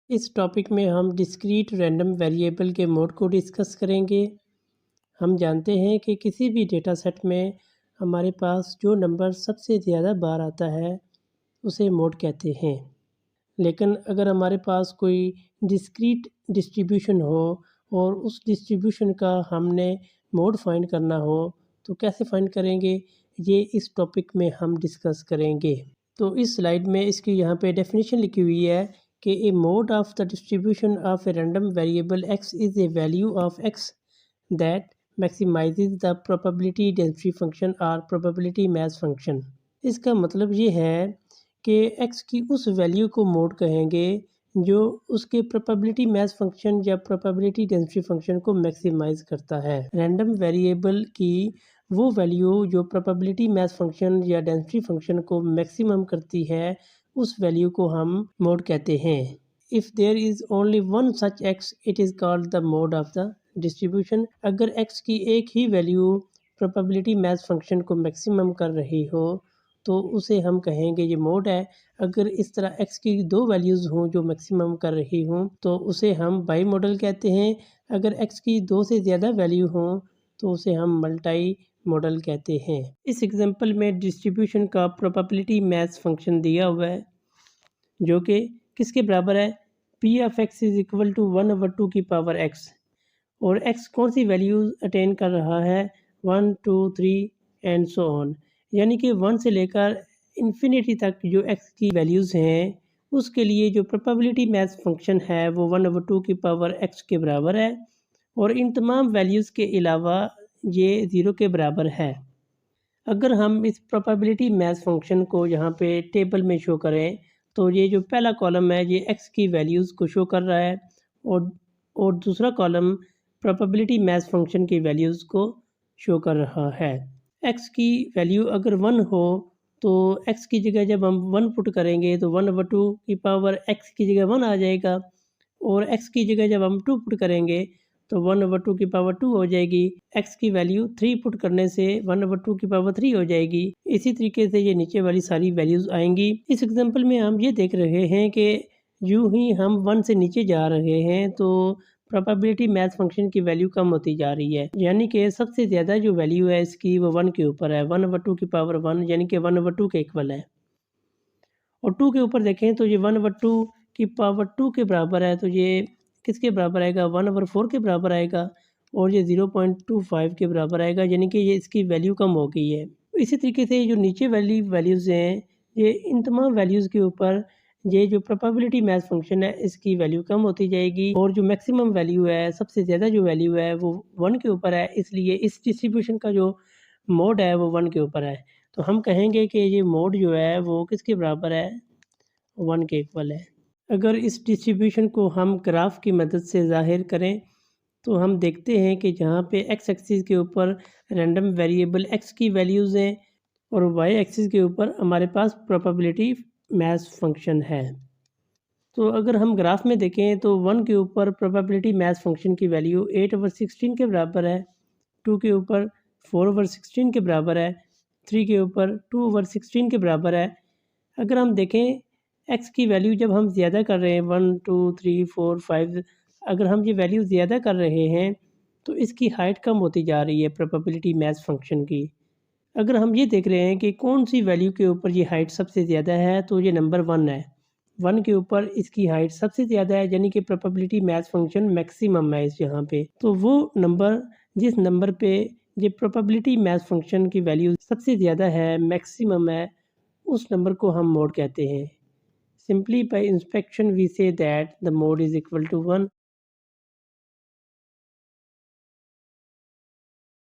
इस टॉपिक में हम डिस्क्रीट रैंडम वेरिएबल के मोड को डिस्कस करेंगे। हम जानते हैं कि किसी भी डेटा सेट में हमारे पास जो नंबर सबसे ज़्यादा बार आता है उसे मोड कहते हैं। लेकिन अगर हमारे पास कोई डिस्क्रीट डिस्ट्रीब्यूशन हो और उस डिस्ट्रीब्यूशन का हमने मोड फाइंड करना हो तो कैसे फाइंड करेंगे, ये इस टॉपिक में हम डिस्कस करेंगे। तो इस स्लाइड में इसकी यहाँ पे डेफिनेशन लिखी हुई है कि a mode of the distribution of a random variable x is a value of x that maximises the probability density function और प्रोबेबिलिटी मैच फंक्शन। इसका मतलब ये है कि x की उस वैल्यू को मोड कहेंगे जो उसके प्रोबेबिलिटी मैच फंक्शन या प्रोबेबिलिटी डेंसिटी फंक्शन को मैक्सिमाइज करता है। रैंडम वेरिएबल की वो वैल्यू जो प्रोबेबिलिटी मैच फंक्शन या डेंसिटी फंक्शन को मैक्सिमम करती है उस वैल्यू को हम मोड कहते हैं। If there is only one such x it is called the mode of the distribution. अगर x की एक ही वैल्यू प्रोबेबिलिटी मैच फंक्शन को मैक्सिमम कर रही हो तो उसे हम कहेंगे ये मोड है। अगर इस तरह x की दो वैल्यूज़ हों जो मैक्सिमम कर रही हों तो उसे हम बाई मॉडल कहते हैं। अगर x की दो से ज़्यादा वैल्यू हों तो उसे हम मल्टाई मॉडल कहते हैं। इस एग्जांपल में डिस्ट्रीब्यूशन का प्रोबेबिलिटी मैच फंक्शन दिया हुआ है जो कि किसके बराबर है, p of x is equal to 1/2 की पावर x, और x कौन सी वैल्यू अटेन कर रहा है, 1 2 3 एंड सो ऑन। यानी कि 1 से लेकर इन्फिनिटी तक जो x की वैल्यूज़ हैं उसके लिए जो प्रोबेबिलिटी मैच फंक्शन है वो 1/2 की पावर x के बराबर है, और इन तमाम वैल्यूज़ के अलावा ये 0 के बराबर है। अगर हम इस प्रोबेबिलिटी मैच फंक्शन को यहाँ पे टेबल में शो करें तो ये जो पहला कॉलम है ये x की वैल्यूज़ को शो कर रहा है, और दूसरा कॉलम प्रोबेबिलिटी मैच फंक्शन की वैल्यूज़ को शो कर रहा है। x की वैल्यू अगर 1 हो तो x की जगह जब हम 1 पुट करेंगे तो 1/2 की पावर x की जगह 1 आ जाएगा, और x की जगह जब हम 2 पुट करेंगे तो 1/2 की पावर 2 हो जाएगी। x की वैल्यू 3 पुट करने से 1/2 की पावर 3 हो जाएगी। इसी तरीके से ये नीचे वाली सारी वैल्यूज़ आएंगी। इस एग्जांपल में हम ये देख रहे हैं कि यूं ही हम 1 से नीचे जा रहे हैं तो प्रोबेबिलिटी मैच फंक्शन की वैल्यू कम होती जा रही है। यानी कि सबसे ज़्यादा जो वैल्यू है इसकी वो 1 के ऊपर है, 1/2 की पावर 1 यानी कि 1/2 के इक्वल है। और 2 के ऊपर देखें तो ये 1/2 की पावर 2 के बराबर है, तो ये किसके बराबर आएगा, 1/4 के बराबर आएगा, और ये 0.25 के बराबर आएगा, यानी कि ये इसकी वैल्यू कम हो गई है। इसी तरीके से जो नीचे वाली वैल्यूज़ हैं ये इन तमाम वैल्यूज़ के ऊपर ये जो प्रोबेबिलिटी मैच फंक्शन है इसकी वैल्यू कम होती जाएगी, और जो मैक्सिमम वैल्यू है, सबसे ज़्यादा जो वैल्यू है वो 1 के ऊपर है, इसलिए इस डिस्ट्रीब्यूशन का जो मोड है वो 1 के ऊपर है। तो हम कहेंगे कि ये मोड जो है वो किसके बराबर है, 1 के इक्वल है। अगर इस डिस्ट्रीब्यूशन को हम ग्राफ की मदद से ज़ाहिर करें तो हम देखते हैं कि जहाँ पे x एक्सिस के ऊपर रैंडम वेरिएबल x की वैल्यूज़ हैं और y एक्सिस के ऊपर हमारे पास प्रोबेबिलिटी मैच फंक्शन है। तो अगर हम ग्राफ में देखें तो 1 के ऊपर प्रोबेबिलिटी मैच फंक्शन की वैल्यू 8/16 के बराबर है, 2 के ऊपर 4/16 के बराबर है, 3 के ऊपर 2/16 के बराबर है। अगर हम देखें x की वैल्यू जब हम ज़्यादा कर रहे हैं 1 2 3 4 5, अगर हम ये वैल्यू ज़्यादा कर रहे हैं तो इसकी हाइट कम होती जा रही है प्रोबेबिलिटी मैच फंक्शन की। अगर हम ये देख रहे हैं कि कौन सी वैल्यू के ऊपर ये हाइट सबसे ज़्यादा है तो ये नंबर 1 है, 1 के ऊपर इसकी हाइट सबसे ज़्यादा है, यानी कि प्रोबेबिलिटी मैच फंक्शन मैक्सिमम है इस यहाँ पे। तो वो नंबर जिस नंबर पे ये प्रोबेबिलिटी मैच फंक्शन की वैल्यू सबसे ज़्यादा है, मैक्सिमम है, उस नंबर को हम मोड कहते हैं। Simply by inspection we say that the mode is equal to 1